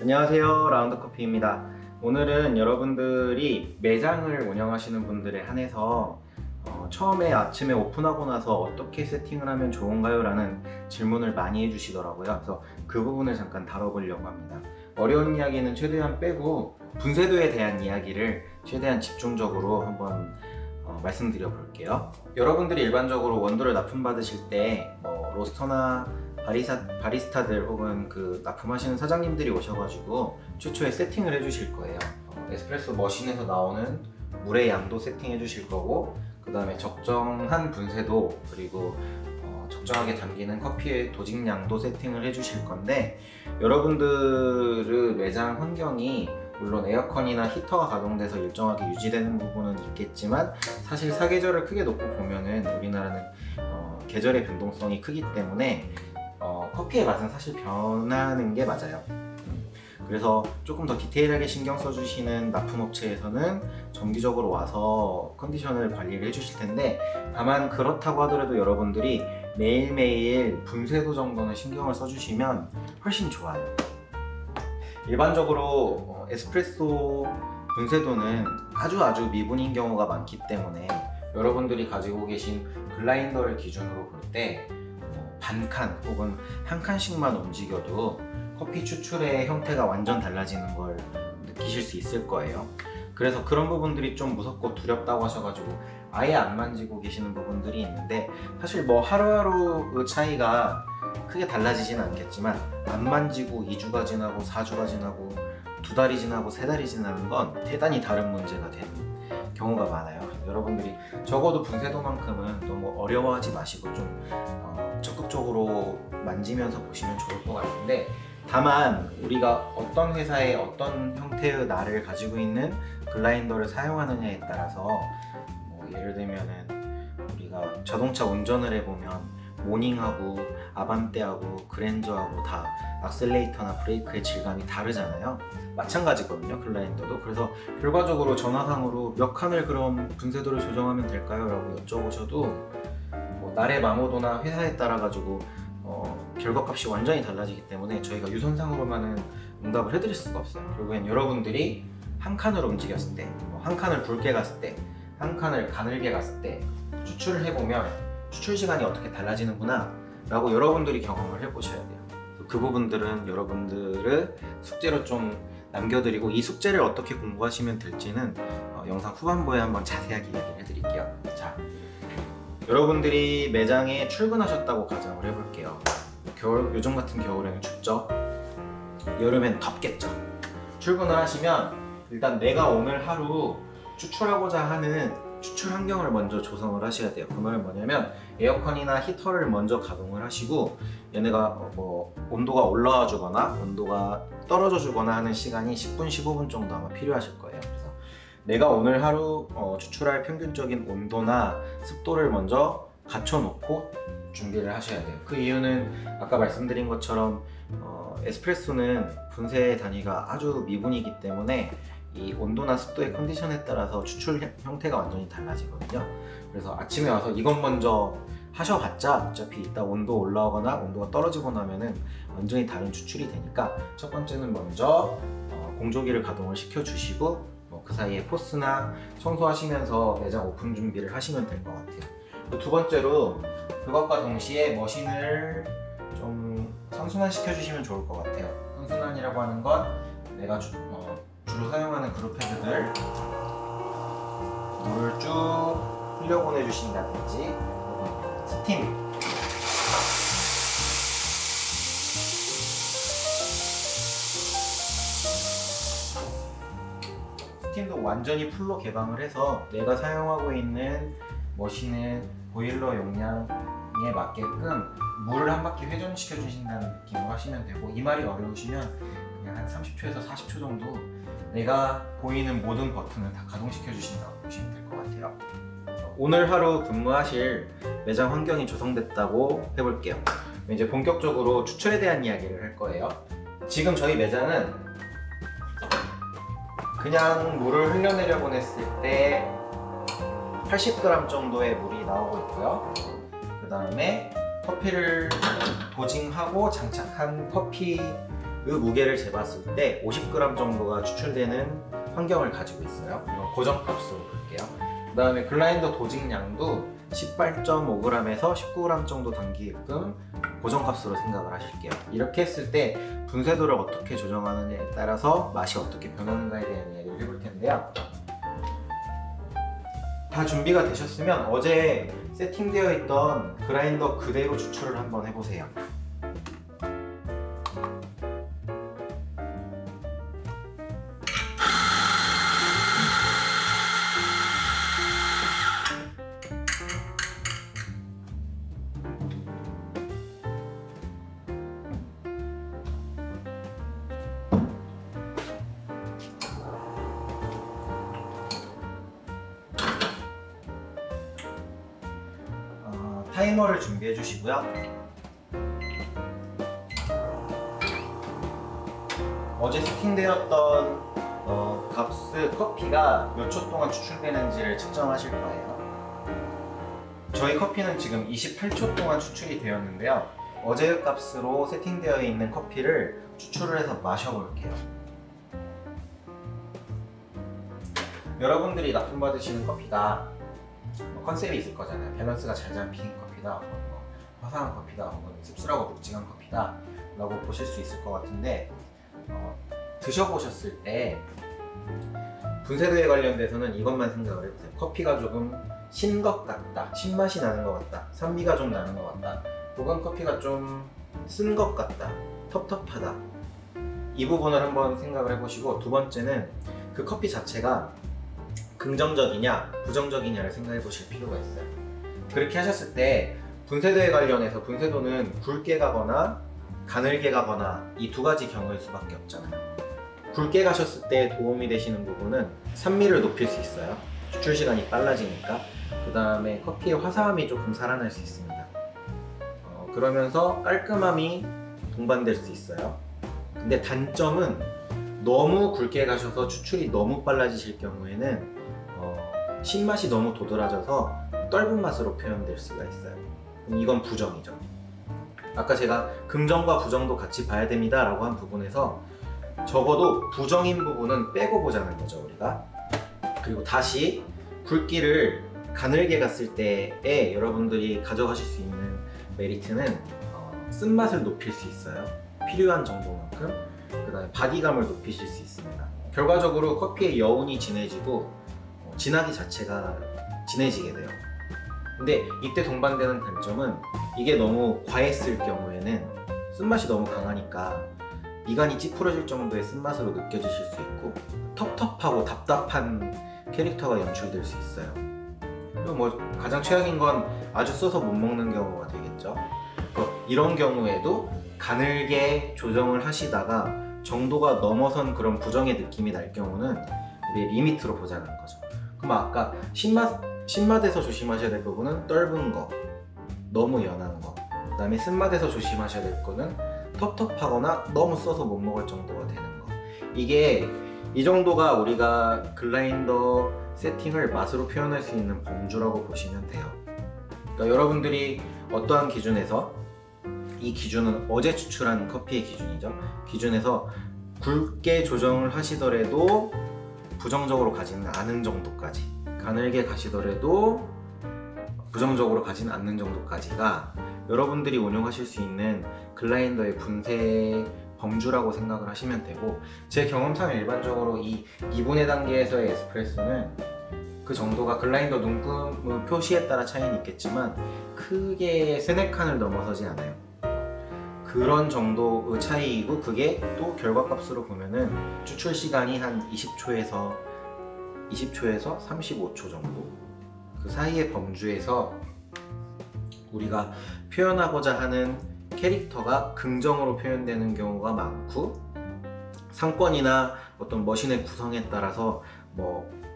안녕하세요, 라운드커피입니다. 오늘은 여러분들이 매장을 운영하시는 분들에 한해서 처음에 아침에 오픈하고 나서 어떻게 세팅을 하면 좋은가요? 라는 질문을 많이 해주시더라고요. 그래서 그 부분을 잠깐 다뤄보려고 합니다. 어려운 이야기는 최대한 빼고 분쇄도에 대한 이야기를 최대한 집중적으로 한번 말씀드려 볼게요. 여러분들이 일반적으로 원두를 납품받으실 때 로스터나 바리스타들 혹은 그 납품하시는 사장님들이 오셔가지고 최초에 세팅을 해주실 거예요. 에스프레소 머신에서 나오는 물의 양도 세팅해 주실 거고, 그 다음에 적정한 분쇄도, 그리고 적정하게 담기는 커피의 도직량도 세팅을 해 주실 건데, 여러분들의 매장 환경이 물론 에어컨이나 히터가 가동돼서 일정하게 유지되는 부분은 있겠지만, 사실 사계절을 크게 놓고 보면은 우리나라는 계절의 변동성이 크기 때문에 커피의 맛은 사실 변하는 게 맞아요. 그래서 조금 더 디테일하게 신경 써주시는 납품업체에서는 정기적으로 와서 컨디션을 관리를 해주실 텐데, 다만 그렇다고 하더라도 여러분들이 매일매일 분쇄도 정도는 신경을 써주시면 훨씬 좋아요. 일반적으로 에스프레소 분쇄도는 아주 미분인 경우가 많기 때문에 여러분들이 가지고 계신 블라인더를 기준으로 볼 때 반칸 혹은 한 칸씩만 움직여도 커피 추출의 형태가 완전 달라지는 걸 느끼실 수 있을 거예요. 그래서 그런 부분들이 좀 무섭고 두렵다고 하셔가지고 아예 안 만지고 계시는 부분들이 있는데, 사실 하루하루의 차이가 크게 달라지진 않겠지만 안 만지고 2주가 지나고 4주가 지나고 2달이 지나고 3달이 지나는 건 대단히 다른 문제가 되는 경우가 많아요. 여러분들이 적어도 분쇄도만큼은 너무 어려워하지 마시고 좀 적극적으로 만지면서 보시면 좋을 것 같은데, 다만 우리가 어떤 회사의 어떤 형태의 날을 가지고 있는 블라인더를 사용하느냐에 따라서 예를 들면은 우리가 자동차 운전을 해보면 모닝하고 아반떼하고 그랜저하고 다 악셀레이터나 브레이크의 질감이 다르잖아요. 마찬가지거든요, 블라인더도. 그래서 결과적으로 전화상으로 몇 칸을 그럼 분쇄도를 조정하면 될까요? 라고 여쭤보셔도 날의 마모도나 회사에 따라 가지고 결과값이 완전히 달라지기 때문에 저희가 유선상으로만은 응답을 해드릴 수가 없어요. 결국엔 여러분들이 한 칸을 움직였을 때, 한 칸을 굵게 갔을 때, 한 칸을 가늘게 갔을 때 추출을 해보면 추출 시간이 어떻게 달라지는구나 라고 여러분들이 경험을 해보셔야 돼요. 그 부분들은 여러분들의 숙제로 좀 남겨드리고, 이 숙제를 어떻게 공부하시면 될지는 영상 후반부에 한번 자세하게 이야기를 해드릴게요. 자, 여러분들이 매장에 출근하셨다고 가정을 해볼게요. 요즘 같은 겨울에는 춥죠? 여름엔 덥겠죠? 출근을 하시면 일단 내가 오늘 하루 추출하고자 하는 추출 환경을 먼저 조성을 하셔야 돼요. 그 말은 뭐냐면 에어컨이나 히터를 먼저 가동을 하시고, 얘네가 온도가 올라와 주거나 온도가 떨어져 주거나 하는 시간이 10분, 15분 정도 아마 필요하실 거예요. 그래서 내가 오늘 하루 추출할 평균적인 온도나 습도를 먼저 갖춰놓고 준비를 하셔야 돼요. 그 이유는 아까 말씀드린 것처럼 에스프레소는 분쇄 단위가 아주 미분이기 때문에 이 온도나 습도의 컨디션에 따라서 추출 형태가 완전히 달라지거든요. 그래서 아침에 와서 이것 먼저 하셔봤자 어차피 이따 온도 올라오거나 온도가 떨어지고 나면은 완전히 다른 추출이 되니까, 첫 번째는 먼저 공조기를 가동을 시켜주시고 그 사이에 포스나 청소하시면서 매장 오픈 준비를 하시면 될 것 같아요. 두 번째로 그것과 동시에 머신을 좀 선순환 시켜주시면 좋을 것 같아요. 선순환이라고 하는 건 내가 주로 사용하는 그룹 헤드들 물을 쭉 흘려보내 주신다든지, 스팀도 완전히 풀로 개방을 해서 내가 사용하고 있는 머신의 보일러 용량에 맞게끔 물을 한 바퀴 회전시켜 주신다는 느낌으로 하시면 되고, 이 말이 어려우시면 그냥 한 30초에서 40초 정도 내가 보이는 모든 버튼을 다 가동시켜 주신다고 보시면 될 것 같아요. 오늘 하루 근무하실 매장 환경이 조성됐다고 해볼게요. 이제 본격적으로 추출에 대한 이야기를 할 거예요. 지금 저희 매장은 그냥 물을 흘려내려 보냈을 때 80g 정도의 물이 나오고 있고요. 그 다음에 커피를 도징하고 장착한 커피의 그 무게를 재봤을 때 50g 정도가 추출되는 환경을 가지고 있어요. 이건 고정값으로 볼게요. 그 다음에 글라인더 도직량도 18.5g에서 19g 정도 담기게끔 고정값으로 생각을 하실게요. 이렇게 했을 때 분쇄도를 어떻게 조정하느냐에 따라서 맛이 어떻게 변하는가에 대한 이야기를 해볼 텐데요. 다 준비가 되셨으면 어제 세팅되어 있던 그라인더 그대로 추출을 한번 해보세요. 타이머를 준비해 주시고요. 어제 세팅되었던 값스 커피가 몇 초 동안 추출되는지를 측정하실 거예요. 저희 커피는 지금 28초 동안 추출이 되었는데요. 어제의 값으로 세팅되어 있는 커피를 추출을 해서 마셔볼게요. 여러분들이 납품받으시는 커피가 컨셉이 있을 거잖아요. 밸런스가 잘 잡힌 커피다, 혹은 화사한 커피다, 혹은 씁쓸하고 묵직한 커피다 라고 보실 수 있을 것 같은데, 드셔보셨을 때 분쇄도에 관련돼서는 이것만 생각을 해보세요. 커피가 조금 신 것 같다, 신맛이 나는 것 같다, 산미가 좀 나는 것 같다, 혹은 커피가 좀 쓴 것 같다, 텁텁하다, 이 부분을 한번 생각을 해보시고, 두 번째는 그 커피 자체가 긍정적이냐 부정적이냐를 생각해 보실 필요가 있어요. 그렇게 하셨을 때 분쇄도에 관련해서 분쇄도는 굵게 가거나 가늘게 가거나 이 두 가지 경우일 수밖에 없잖아요. 굵게 가셨을 때 도움이 되시는 부분은 산미를 높일 수 있어요. 추출 시간이 빨라지니까. 그 다음에 커피의 화사함이 조금 살아날 수 있습니다. 그러면서 깔끔함이 동반될 수 있어요. 근데 단점은 너무 굵게 가셔서 추출이 너무 빨라지실 경우에는 신맛이 너무 도드라져서 떫은 맛으로 표현될 수가 있어요. 그럼 이건 부정이죠. 아까 제가 긍정과 부정도 같이 봐야 됩니다 라고 한 부분에서 적어도 부정인 부분은 빼고 보자는 거죠, 우리가. 그리고 다시 굵기를 가늘게 갔을 때에 여러분들이 가져가실 수 있는 메리트는 쓴맛을 높일 수 있어요. 필요한 정도만큼. 그 다음에 바디감을 높이실 수 있습니다. 결과적으로 커피의 여운이 진해지고 진하기 자체가 진해지게 돼요. 근데 이때 동반되는 단점은 이게 너무 과했을 경우에는 쓴맛이 너무 강하니까 미간이 찌푸러질 정도의 쓴맛으로 느껴지실 수 있고 텁텁하고 답답한 캐릭터가 연출될 수 있어요. 그리고 가장 최악인 건 아주 써서 못 먹는 경우가 되겠죠. 이런 경우에도 가늘게 조정을 하시다가 정도가 넘어선 그런 부정의 느낌이 날 경우는 우리의 리미트로 보자는 거죠. 그럼 아까 신맛에서 조심하셔야 될 부분은 떫은 거, 너무 연한 거, 그 다음에 쓴맛에서 조심하셔야 될 거는 텁텁하거나 너무 써서 못 먹을 정도가 되는 거. 이게 이 정도가 우리가 글라인더 세팅을 맛으로 표현할 수 있는 범주라고 보시면 돼요. 그러니까 여러분들이 어떠한 기준에서, 이 기준은 어제 추출한 커피의 기준이죠. 기준에서 굵게 조정을 하시더라도 부정적으로 가지는 않은 정도까지, 가늘게 가시더라도 부정적으로 가지는 않는 정도까지가 여러분들이 운용하실 수 있는 글라인더의 분쇄 범주라고 생각을 하시면 되고, 제 경험상 일반적으로 이 2분의 단계에서의 에스프레소는 그 정도가 글라인더 눈금 표시에 따라 차이는 있겠지만 크게 3-4칸을 넘어서지 않아요. 그런 정도의 차이이고, 그게 또 결과값으로 보면은 추출 시간이 한 20초에서 35초 정도, 그 사이의 범주에서 우리가 표현하고자 하는 캐릭터가 긍정으로 표현되는 경우가 많고, 상권이나 어떤 머신의 구성에 따라서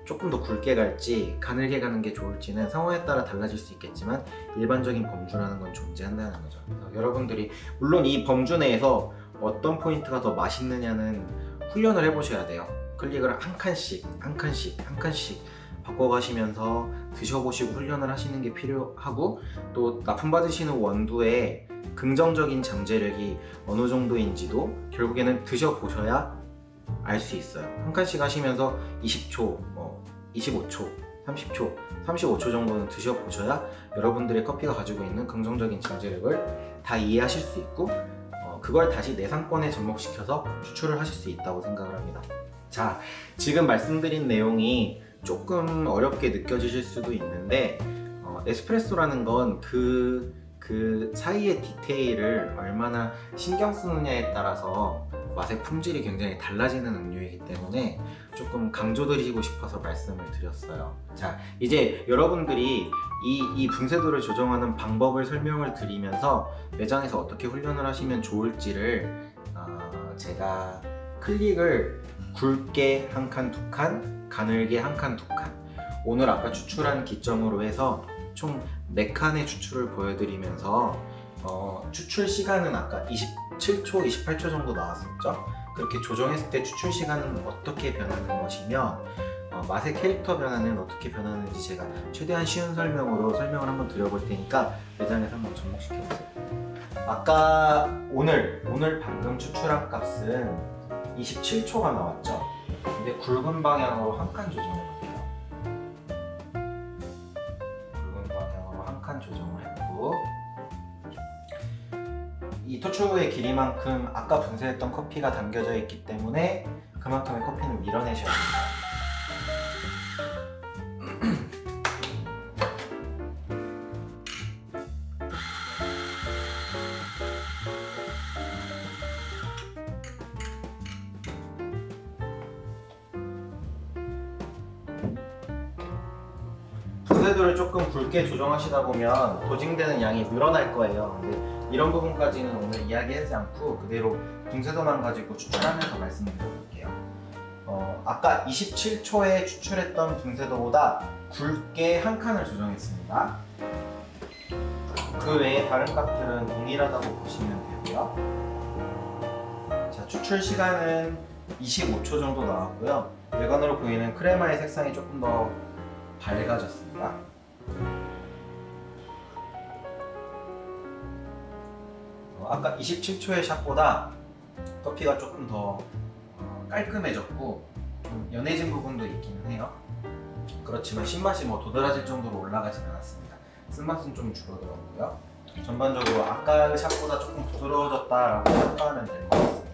조금 더 굵게 갈지 가늘게 가는 게 좋을지는 상황에 따라 달라질 수 있겠지만 일반적인 범주라는 건 존재한다는 거죠. 그래서 여러분들이 물론 이 범주 내에서 어떤 포인트가 더 맛있느냐는 훈련을 해보셔야 돼요. 클릭을 한 칸씩 바꿔가시면서 드셔보시고 훈련을 하시는 게 필요하고, 또 납품받으시는 원두의 긍정적인 잠재력이 어느 정도인지도 결국에는 드셔보셔야 알 수 있어요. 한 칸씩 하시면서 20초, 25초, 30초, 35초 정도는 드셔보셔야 여러분들의 커피가 가지고 있는 긍정적인 잠재력을 다 이해하실 수 있고, 그걸 다시 내 상권에 접목시켜서 추출을 하실 수 있다고 생각을 합니다. 자, 지금 말씀드린 내용이 조금 어렵게 느껴지실 수도 있는데, 에스프레소라는 건 그 사이의 디테일을 얼마나 신경 쓰느냐에 따라서 맛의 품질이 굉장히 달라지는 음료이기 때문에 조금 강조드리고 싶어서 말씀을 드렸어요. 자, 이제 여러분들이 이 분쇄도를 조정하는 방법을 설명을 드리면서 매장에서 어떻게 훈련을 하시면 좋을지를 제가 클릭을 굵게 한 칸, 두 칸, 가늘게 한 칸, 두 칸, 오늘 아까 추출한 기점으로 해서 총 4칸의 추출을 보여드리면서 추출 시간은 아까 27초, 28초 정도 나왔었죠? 그렇게 조정했을 때 추출 시간은 어떻게 변하는 것이며 맛의 캐릭터 변화는 어떻게 변하는지 제가 최대한 쉬운 설명으로 설명을 한번 드려볼 테니까 매장에서 한번 접목시켜보세요. 아까 오늘 방금 추출한 값은 27초가 나왔죠? 근데 굵은 방향으로 한 칸 조정해 볼게요. 굵은 방향으로 한 칸 조정을 했고, 이 토출구의 길이만큼 아까 분쇄했던 커피가 담겨져 있기 때문에 그만큼의 커피는 밀어내셔야 됩니다. 분쇄도를 조금 굵게 조정하시다 보면 도징되는 양이 늘어날 거예요. 근데 이런 부분까지는 오늘 이야기하지 않고 그대로 분쇄도만 가지고 추출하면서 말씀을 드릴게요. 아까 27초에 추출했던 분쇄도보다 굵게 한 칸을 조정했습니다. 그 외에 다른 값들은 동일하다고 보시면 되고요. 자, 추출 시간은 25초 정도 나왔고요. 외관으로 보이는 크레마의 색상이 조금 더 밝아졌습니다. 아까 27초의 샷보다 커피가 조금 더 깔끔해졌고 좀 연해진 부분도 있기는 해요. 그렇지만 신맛이 도드라질 정도로 올라가진 않았습니다. 쓴맛은 좀 줄어들었고요. 전반적으로 아까의 샷보다 조금 부드러워졌다라고 평가하면 될 것 같습니다.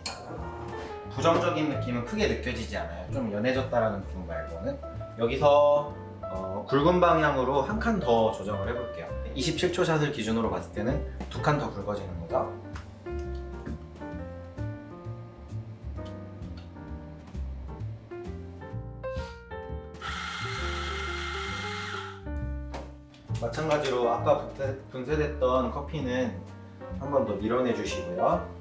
부정적인 느낌은 크게 느껴지지 않아요. 좀 연해졌다라는 부분 말고는. 여기서 굵은 방향으로 한 칸 더 조정을 해볼게요. 27초 샷을 기준으로 봤을 때는 2칸 더 굵어지는 거죠. 마찬가지로 아까 분쇄됐던 커피는 한 번 더 밀어내 주시고요.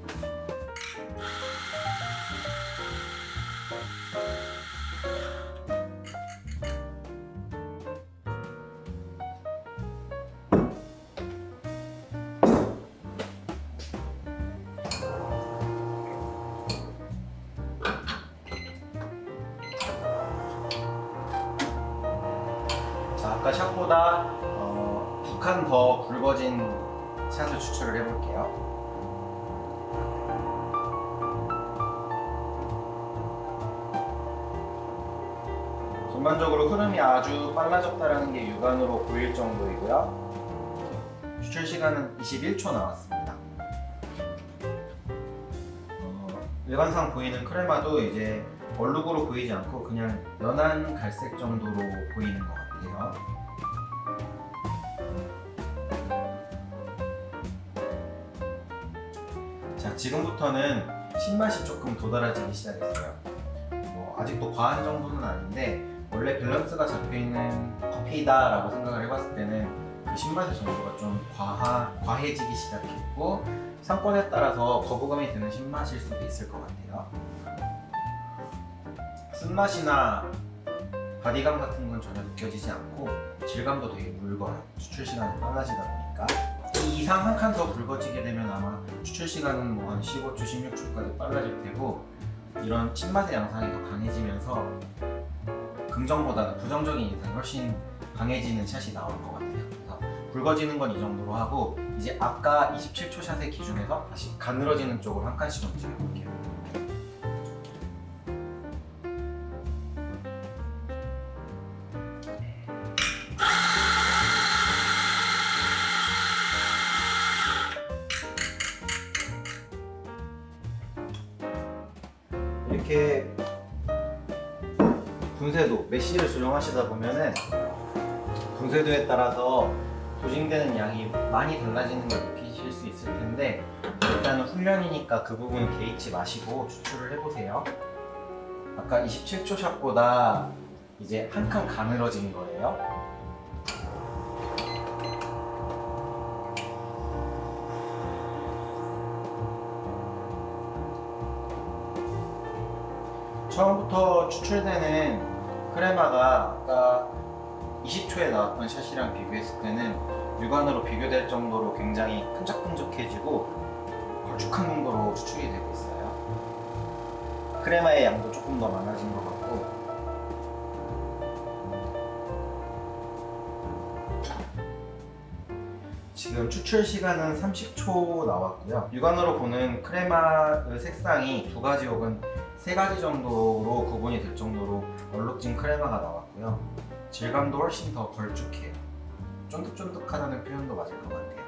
아까 샷보다 2칸 더 굵어진 샷을 추출을 해볼게요. 전반적으로 흐름이 아주 빨라졌다는 게 육안으로 보일 정도이고요. 추출 시간은 21초 나왔습니다. 외관상 보이는 크레마도 이제 얼룩으로 보이지 않고 그냥 연한 갈색 정도로 보이는 것 같아요. 자, 지금부터는 신맛이 조금 도드라지기 시작했어요. 아직도 과한 정도는 아닌데 원래 밸런스가 잡혀있는 커피다 라고 생각을 해봤을 때는 그 신맛의 정도가 좀 과해지기 시작했고, 상권에 따라서 거부감이 드는 신맛일 수도 있을 것 같아요. 쓴맛이나 바디감 같은 건 전혀 느껴지지 않고 질감도 되게 묽어요. 추출 시간이 빨라지다 보니까. 이 이상 한 칸 더 굵어지게 되면 아마 추출 시간은 한 15초, 16초까지 빨라질 테고, 이런 신맛의 양상이 더 강해지면서 그 긍정보다는 부정적인 인상이 훨씬 강해지는 샷이 나올 것 같아요. 그래서 굵어지는 건 이 정도로 하고, 이제 아까 27초 샷의 기준에서 다시 가늘어지는 쪽으로 한 칸씩 움직여 볼게요. 이렇게 분쇄도, 메쉬를 조정하시다 보면은 분쇄도에 따라서 도징되는 양이 많이 달라지는 걸 느끼실 수 있을 텐데, 일단은 훈련이니까 그 부분은 개의치 마시고 추출을 해보세요. 아까 27초 샷보다 이제 한 칸 가늘어진 거예요. 처음부터 추출되는 크레마가 아까 20초에 나왔던 샷이랑 비교했을 때는 육안으로 비교될 정도로 굉장히 끈적끈적해지고 걸쭉한 농도로 추출이 되고 있어요. 크레마의 양도 조금 더 많아진 것 같고, 지금 추출 시간은 30초 나왔고요. 육안으로 보는 크레마의 색상이 2가지 혹은 3가지 정도로 구분이 될 정도로 얼룩진 크레마가 나왔고요. 질감도 훨씬 더 걸쭉해요. 쫀득쫀득하다는 표현도 맞을 것 같아요.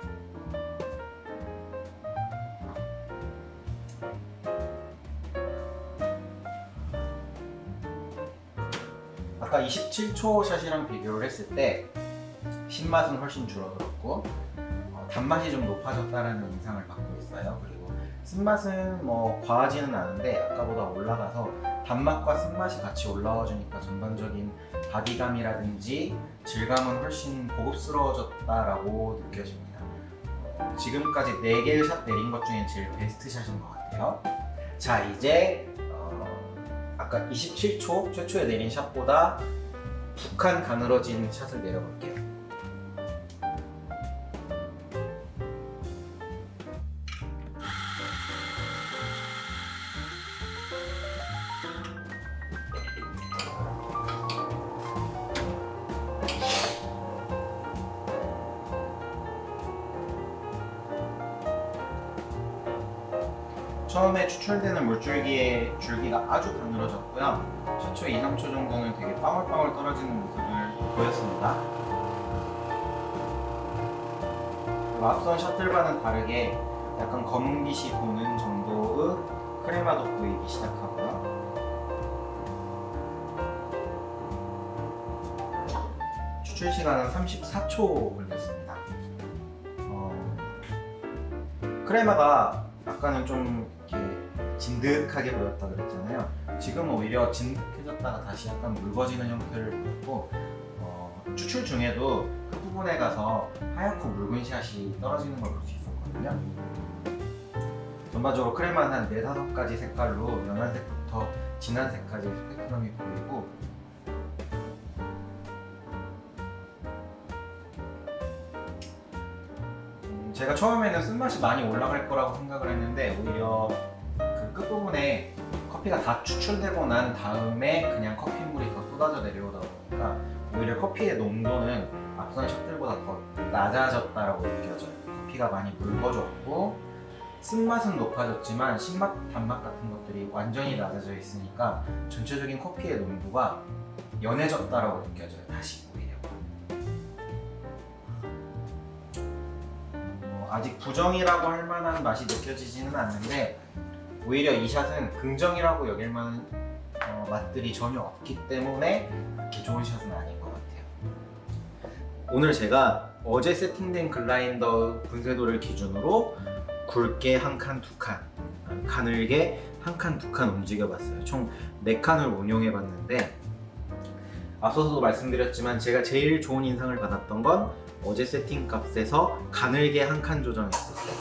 아까 27초 샷이랑 비교를 했을 때 신맛은 훨씬 줄어들었고, 단맛이 좀 높아졌다는 인상을 받고 있어요. 그리고 쓴맛은 뭐 과하지는 않은데 아까보다 올라가서 단맛과 쓴맛이 같이 올라와 주니까 전반적인 바디감이라든지 질감은 훨씬 고급스러워졌다라고 느껴집니다. 지금까지 4개의 샷 내린 것 중에 제일 베스트 샷인 것 같아요. 자, 이제 아까 27초 최초에 내린 샷보다 2칸 가늘어진 샷을 내려볼게요. 처음에 추출되는 물줄기의 줄기가 아주 가늘어졌고요. 최초 2-3초 정도는 되게 빵울빵울 떨어지는 모습을 보였습니다. 앞선 샷들과는 다르게 약간 검은빛이 도는 정도의 크레마도 보이기 시작하고요. 추출 시간은 34초 걸렸습니다. 크레마가 아까는 좀 이렇게 진득하게 보였다 그랬잖아요. 지금은 오히려 진득해졌다가 다시 약간 묽어지는 형태를 보였고, 추출 중에도 그 부분에 가서 하얗고 묽은 샷이 떨어지는 걸 볼 수 있었거든요. 전반적으로 크레마는 한 4-5가지 색깔로 연한색부터 진한 색까지 스펙트럼이 보이고, 제가 처음에는 쓴맛이 많이 올라갈 거라고 생각을 했는데 오히려 그 끝부분에 커피가 다 추출되고 난 다음에 그냥 커피물이 더 쏟아져 내려오다 보니까 오히려 커피의 농도는 앞선 샷들보다 더 낮아졌다라고 느껴져요. 커피가 많이 묽어졌고 쓴맛은 높아졌지만 신맛, 단맛 같은 것들이 완전히 낮아져 있으니까 전체적인 커피의 농도가 연해졌다라고 느껴져요. 다시 오히려. 아직 부정이라고 할 만한 맛이 느껴지지는 않는데 오히려 이 샷은 긍정이라고 여길 만한 맛들이 전혀 없기 때문에 그렇게 좋은 샷은 아닌 것 같아요. 오늘 제가 어제 세팅된 글라인더 분쇄도를 기준으로 굵게 1칸, 2칸, 가늘게 1칸, 2칸 움직여봤어요. 총 4칸을 운용해봤는데 앞서서도 말씀드렸지만 제가 제일 좋은 인상을 받았던 건 어제 세팅 값에서 가늘게 1칸 조정했을 때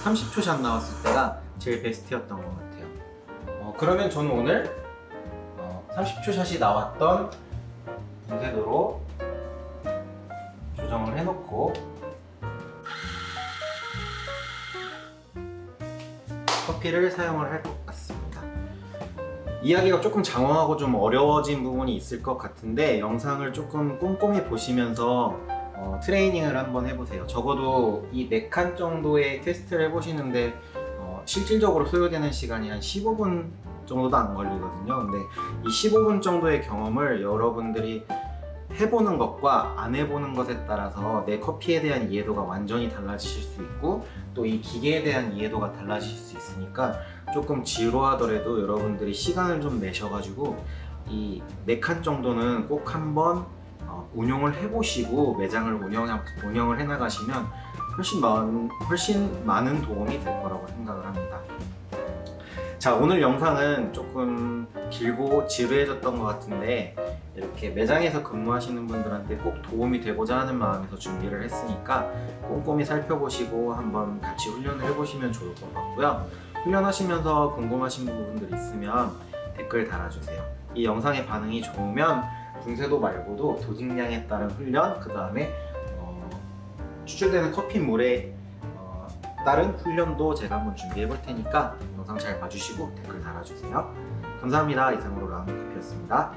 30초 샷 나왔을 때가 제일 베스트였던 것 같아요. 그러면 저는 오늘 30초 샷이 나왔던 분쇄도로 조정을 해놓고 커피를 사용을 할 것 같습니다. 이야기가 조금 장황하고 좀 어려워진 부분이 있을 것 같은데 영상을 조금 꼼꼼히 보시면서 트레이닝을 한번 해보세요. 적어도 이 4칸 정도의 테스트를 해보시는데 실질적으로 소요되는 시간이 한 15분 정도도 안 걸리거든요. 근데 이 15분 정도의 경험을 여러분들이 해보는 것과 안 해보는 것에 따라서 내 커피에 대한 이해도가 완전히 달라지실 수 있고 또 이 기계에 대한 이해도가 달라질 수 있으니까 조금 지루하더라도 여러분들이 시간을 좀 내셔가지고 이 4칸 정도는 꼭 한번 운용을 해보시고 매장을 운영을 해나가시면 훨씬 많은 도움이 될 거라고 생각을 합니다. 자, 오늘 영상은 조금 길고 지루해졌던 것 같은데 이렇게 매장에서 근무하시는 분들한테 꼭 도움이 되고자 하는 마음에서 준비를 했으니까 꼼꼼히 살펴보시고 한번 같이 훈련을 해보시면 좋을 것 같고요. 훈련하시면서 궁금하신 부분들 있으면 댓글 달아주세요. 이 영상의 반응이 좋으면 붕세도 말고도 조직량에 따른 훈련, 그 다음에 추출되는 커피물에 다른 훈련도 제가 한번 준비해 볼 테니까 영상 잘 봐주시고 댓글 달아주세요. 감사합니다. 이상으로 라운드 커피였습니다.